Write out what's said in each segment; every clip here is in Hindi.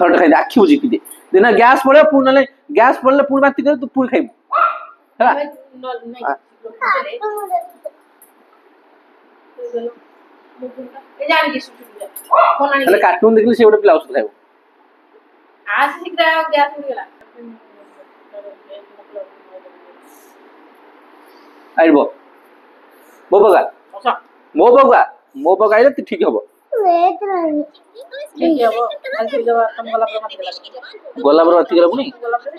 थोड़ा खाई आखी बुझी दे देना गैस पड़े पुणी ना गैस पड़े पुणी बात कर तू पुणी खाइबू है कार्टून देखले से गोटे पिला औषध खाइबू आज शीघ्र गैस हो गेला आइबो मो बगा मो बगा आइले तो ठीक हबो ठीक है वो आज जब तुम गला पर मत गेला गोला पर अति गला पुनी गला पर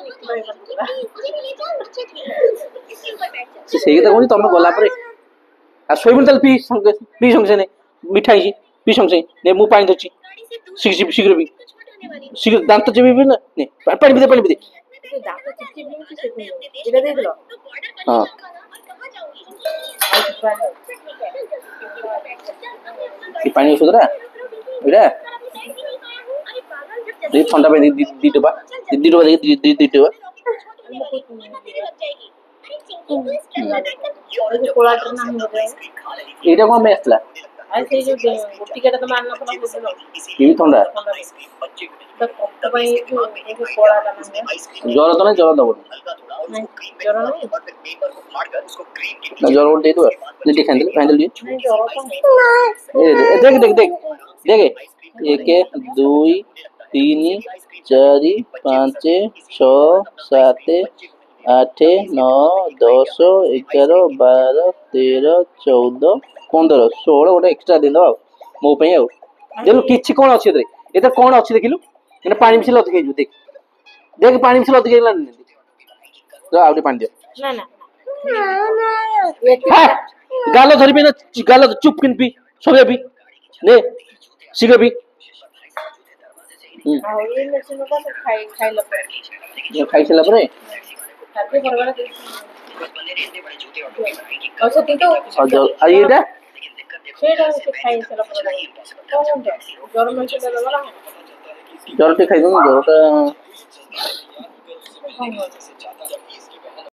से सेही त कोनी तमे गोला पर आ सोइबन तल पी संगे ने मिठाई पी संगे ने मु पानी दची शीघ्र भी शीघ्र दांत चिबी भी ना ने पानी भी दे दांत चिपचिप नहीं कि से इधर दे दो हां पानी सुधरा इडा दी ठंडा पे दी डबा दी डबा एटा कोन में असला ऐसे जो टिकट तो मारना पड़ा बोलो ये ठंडा तो भाई जो कोड़ा डालना ज्वर तो नहीं ज्वर दबो नहीं ज्वर नहीं ना ज्वर दे दो ले हैंडल दे नहीं ज्वर तो देख 1 2 3 4 5 6 7 8 9 10 11 12 13 14 15 16 गोटे एक्स्ट्रा दिन दो मो पे आउ देखलु किछि कोन अछि रे एते कोन अछि देखिलु एने पानी मिसल लत के देख देख पानी मिसल लत के तो आउटे पानी दे ना गालो धरि पे ना गालो चुप किन पी सबे भी ने शीघ्र भी हां ये मेडिसिन को खाई लो ये खाई चला परे खाते बरबड़ा अच्छा किंतु और ये दा सेटा से खाई चला परे कौन ज्वर में चला वाला ज्वर ते खाई दूं ज्वर का